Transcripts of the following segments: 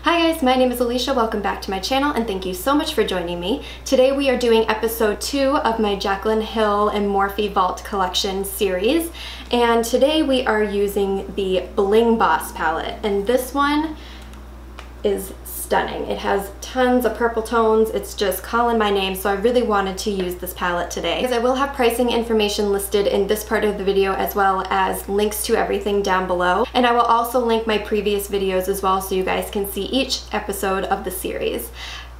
Hi guys, my name is Alicia. Welcome back to my channel and thank you so much for joining me. Today we are doing episode 2 of my Jaclyn Hill and Morphe Vault collection series, and today we are using the Bling Boss palette, and this one is stunning. It has tons of purple tones. It's just calling my name, so I really wanted to use this palette today. Because I will have pricing information listed in this part of the video as well as links to everything down below. And I will also link my previous videos as well so you guys can see each episode of the series.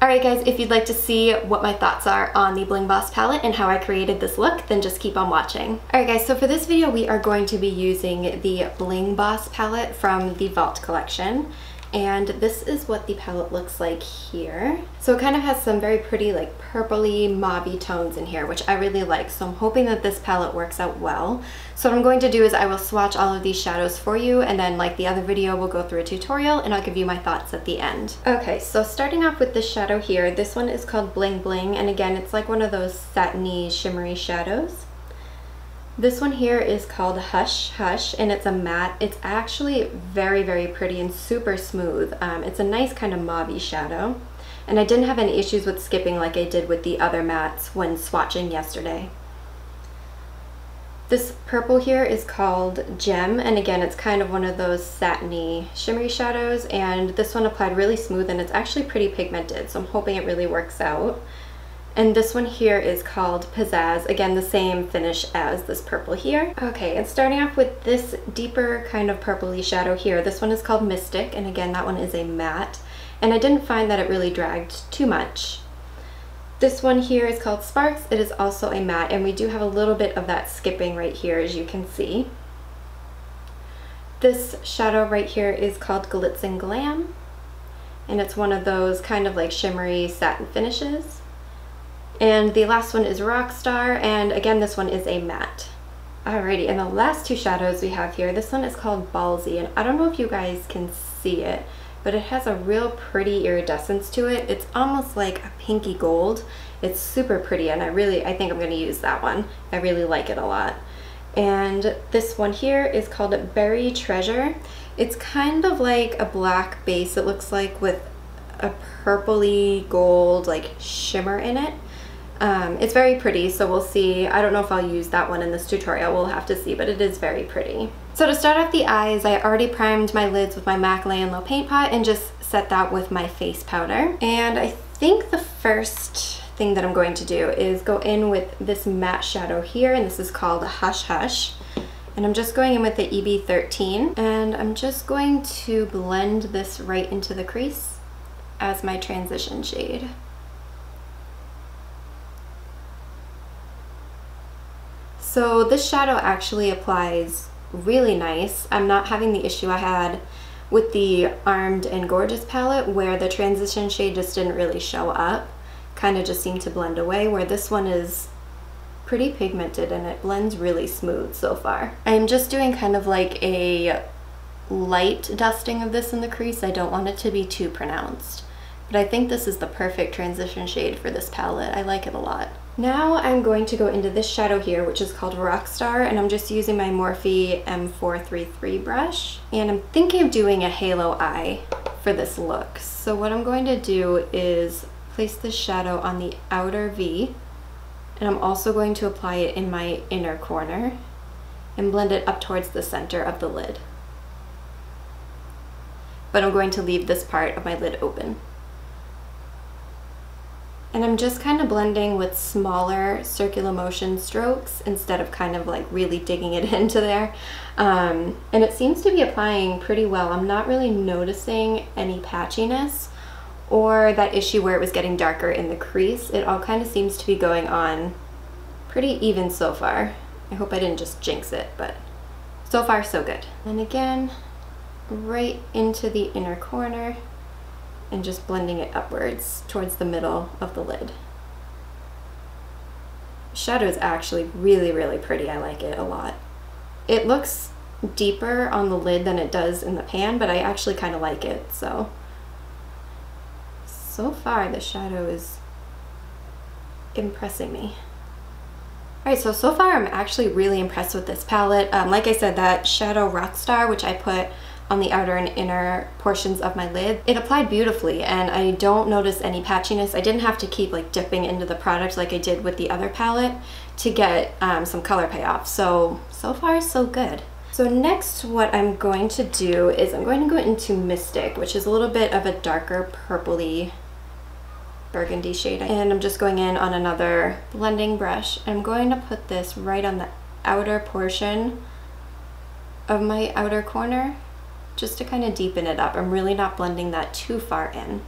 Alright guys, if you'd like to see what my thoughts are on the Bling Boss palette and how I created this look, then just keep on watching. Alright guys, so for this video we are going to be using the Bling Boss palette from the Vault collection. And this is what the palette looks like here. So it kind of has some very pretty like purpley mauvey tones in here, which I really like. So I'm hoping that this palette works out well. So what I'm going to do is I will swatch all of these shadows for you, and then like the other video, we'll go through a tutorial and I'll give you my thoughts at the end. Okay, so starting off with this shadow here, this one is called Bling Bling, and again, it's like one of those satiny, shimmery shadows. This one here is called Hush Hush, and it's a matte. It's actually very, very pretty and super smooth. It's a nice kind of mauvey shadow, and I didn't have any issues with skipping like I did with the other mattes when swatching yesterday. This purple here is called Gem, and again, it's kind of one of those satiny, shimmery shadows, and this one applied really smooth, and it's actually pretty pigmented, so I'm hoping it really works out. And this one here is called Pizzazz. Again, the same finish as this purple here. Okay, and starting off with this deeper kind of purpley shadow here, this one is called Mystic, and again, that one is a matte. And I didn't find that it really dragged too much. This one here is called Sparks. It is also a matte, and we do have a little bit of that skipping right here, as you can see. This shadow right here is called Glitz and Glam, and it's one of those kind of like shimmery satin finishes. And the last one is Rockstar, and again, this one is a matte. Alrighty, and the last two shadows we have here, this one is called Ballsy, and I don't know if you guys can see it, but it has a real pretty iridescence to it. It's almost like a pinky gold. It's super pretty, and I think I'm gonna use that one. I really like it a lot. And this one here is called Berry Treasure. It's kind of like a black base, it looks like, with a purpley gold like shimmer in it. It's very pretty, so we'll see. I don't know if I'll use that one in this tutorial, we'll have to see, but it is very pretty. So to start off the eyes, I already primed my lids with my MAC Layin Low Paint Pot and just set that with my face powder. And I think the first thing that I'm going to do is go in with this matte shadow here, and this is called Hush Hush. And I'm just going in with the EB13, and I'm just going to blend this right into the crease as my transition shade. So this shadow actually applies really nice. I'm not having the issue I had with the Armed and Gorgeous palette where the transition shade just didn't really show up. Kind of just seemed to blend away, where this one is pretty pigmented and it blends really smooth so far. I'm just doing kind of like a light dusting of this in the crease. I don't want it to be too pronounced. But I think this is the perfect transition shade for this palette. I like it a lot. Now I'm going to go into this shadow here, which is called Rockstar, and I'm just using my Morphe M433 brush. And I'm thinking of doing a halo eye for this look. So what I'm going to do is place this shadow on the outer V, and I'm also going to apply it in my inner corner and blend it up towards the center of the lid. But I'm going to leave this part of my lid open. And I'm just kind of blending with smaller circular motion strokes instead of kind of like really digging it into there. And it seems to be applying pretty well. I'm not really noticing any patchiness or that issue where it was getting darker in the crease. It all kind of seems to be going on pretty even so far. I hope I didn't just jinx it, but so far so good. And again, right into the inner corner, and just blending it upwards towards the middle of the lid. The shadow is actually really, really pretty. I like it a lot. It looks deeper on the lid than it does in the pan, but I actually kind of like it. So far the shadow is impressing me. Alright, so far I'm actually really impressed with this palette. Like I said, that shadow Rockstar, which I put on the outer and inner portions of my lid. It applied beautifully and I don't notice any patchiness. I didn't have to keep like dipping into the product like I did with the other palette to get some color payoff. So far so good. So next what I'm going to do is I'm going to go into Mystic, which is a little bit of a darker purpley burgundy shade. And I'm just going in on another blending brush. I'm going to put this right on the outer portion of my outer corner, just to kind of deepen it up. I'm really not blending that too far in.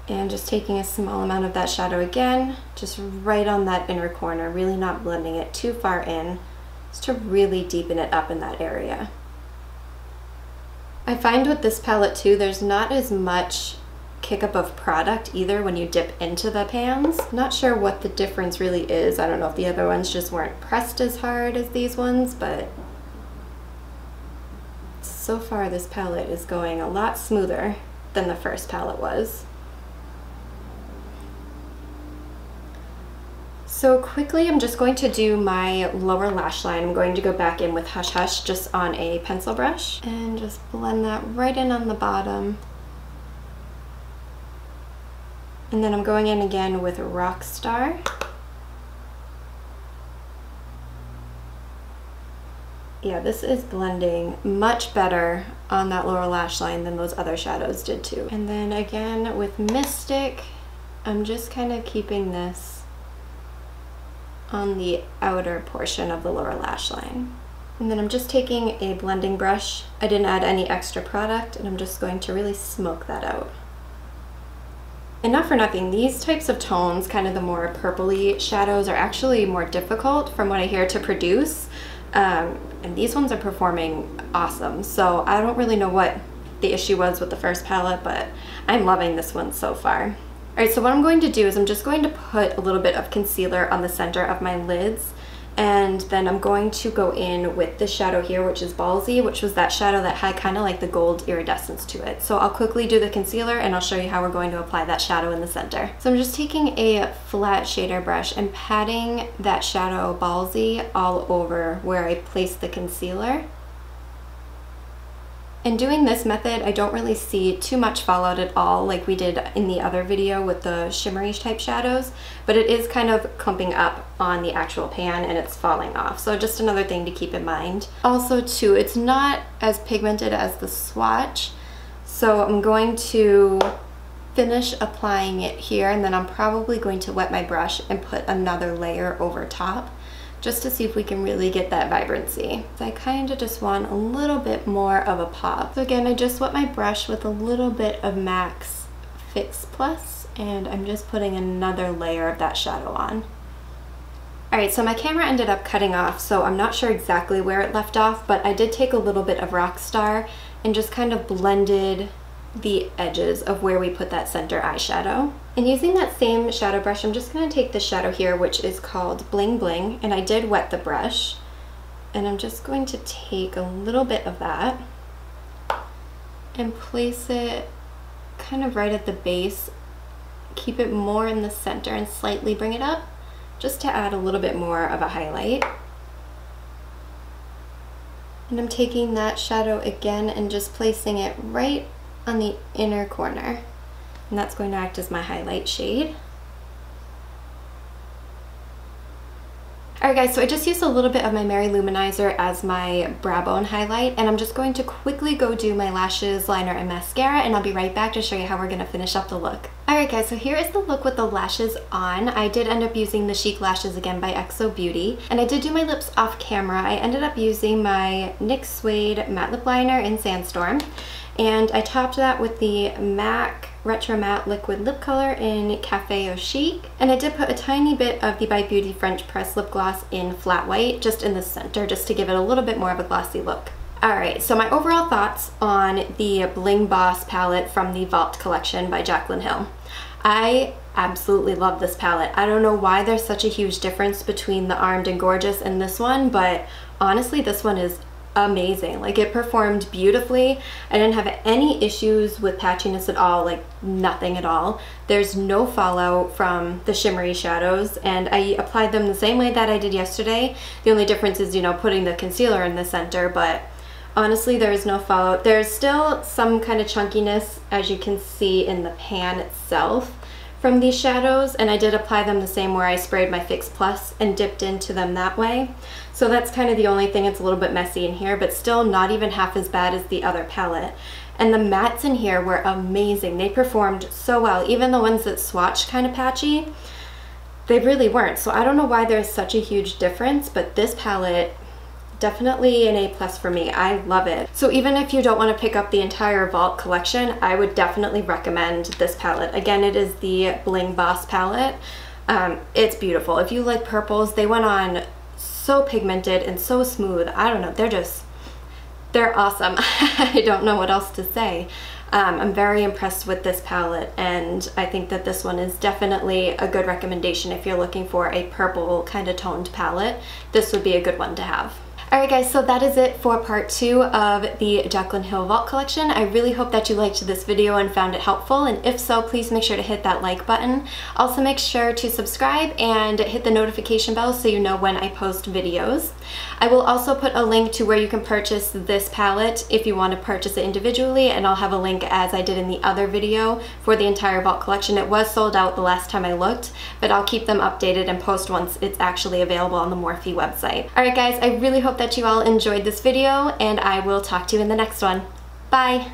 And just taking a small amount of that shadow again, just right on that inner corner, really not blending it too far in, just to really deepen it up in that area. I find with this palette too, there's not as much kick up of product either when you dip into the pans. Not sure what the difference really is. I don't know if the other ones just weren't pressed as hard as these ones, but so far this palette is going a lot smoother than the first palette was. So quickly, I'm just going to do my lower lash line. I'm going to go back in with Hush Hush just on a pencil brush and just blend that right in on the bottom. And then I'm going in again with Rockstar. Yeah, this is blending much better on that lower lash line than those other shadows did too. And then again with Mystic, I'm just kind of keeping this on the outer portion of the lower lash line. And then I'm just taking a blending brush. I didn't add any extra product and I'm just going to really smoke that out. And not for nothing, these types of tones, kind of the more purpley shadows, are actually more difficult from what I hear to produce. And these ones are performing awesome. So I don't really know what the issue was with the first palette, but I'm loving this one so far. Alright, so what I'm going to do is I'm just going to put a little bit of concealer on the center of my lids, and then I'm going to go in with this shadow here, which is Ballsy, which was that shadow that had kind of like the gold iridescence to it. So I'll quickly do the concealer and I'll show you how we're going to apply that shadow in the center. So I'm just taking a flat shader brush and patting that shadow Ballsy all over where I placed the concealer. And doing this method, I don't really see too much fallout at all like we did in the other video with the shimmery type shadows, but it is kind of clumping up on the actual pan and it's falling off. So just another thing to keep in mind. Also too, it's not as pigmented as the swatch, so I'm going to finish applying it here and then I'm probably going to wet my brush and put another layer over top, just to see if we can really get that vibrancy. So I kind of just want a little bit more of a pop. So again, I just wet my brush with a little bit of MAC's Fix Plus, and I'm just putting another layer of that shadow on. Alright, so my camera ended up cutting off, so I'm not sure exactly where it left off, but I did take a little bit of Rockstar and just kind of blended the edges of where we put that center eyeshadow. And using that same shadow brush, I'm just going to take the shadow here, which is called Bling Bling, and I did wet the brush. And I'm just going to take a little bit of that and place it kind of right at the base. Keep it more in the center and slightly bring it up, just to add a little bit more of a highlight. And I'm taking that shadow again and just placing it right on the inner corner, and that's going to act as my highlight shade. Alright guys, so I just used a little bit of my Mary Luminizer as my brow bone highlight, and I'm just going to quickly go do my lashes, liner, and mascara, and I'll be right back to show you how we're going to finish up the look. Alright guys, so here is the look with the lashes on. I did end up using the Chic lashes again by XO Beauty, and I did do my lips off camera. I ended up using my NYX Suede matte lip liner in Sandstorm, and I topped that with the MAC Retro Matte Liquid Lip Color in Cafe au Chic. And I did put a tiny bit of the By Beauty French Press Lip Gloss in Flat White, just in the center, just to give it a little bit more of a glossy look. Alright, so my overall thoughts on the Bling Boss palette from the Vault collection by Jaclyn Hill. I absolutely love this palette. I don't know why there's such a huge difference between the Armed and Gorgeous and this one, but honestly this one is amazing. Like, it performed beautifully. I didn't have any issues with patchiness at all, like nothing at all. There's no fallout from the shimmery shadows, and I applied them the same way that I did yesterday. The only difference is, you know, putting the concealer in the center, but Honestly, there is no fallout. There's still some kind of chunkiness, as you can see in the pan itself from these shadows, and I did apply them the same where I sprayed my Fix Plus and dipped into them that way. So that's kind of the only thing. It's a little bit messy in here, but still not even half as bad as the other palette. And the mattes in here were amazing. They performed so well. Even the ones that swatched kind of patchy, they really weren't. So I don't know why there's such a huge difference, but this palette, definitely an A+ for me. I love it. So even if you don't want to pick up the entire Vault collection, I would definitely recommend this palette. Again, it is the Bling Boss palette. It's beautiful. If you like purples, they went on so pigmented and so smooth. I don't know, they're awesome. I don't know what else to say. I'm very impressed with this palette, and I think that this one is definitely a good recommendation if you're looking for a purple kind of toned palette. This would be a good one to have. Alright guys, so that is it for part 2 of the Jaclyn Hill Vault collection. I really hope that you liked this video and found it helpful, and if so, please make sure to hit that like button. Also make sure to subscribe and hit the notification bell so you know when I post videos. I will also put a link to where you can purchase this palette if you want to purchase it individually, and I'll have a link as I did in the other video for the entire Vault collection. It was sold out the last time I looked, but I'll keep them updated and post once it's actually available on the Morphe website. Alright guys, I really hope that you all enjoyed this video, and I will talk to you in the next one. Bye!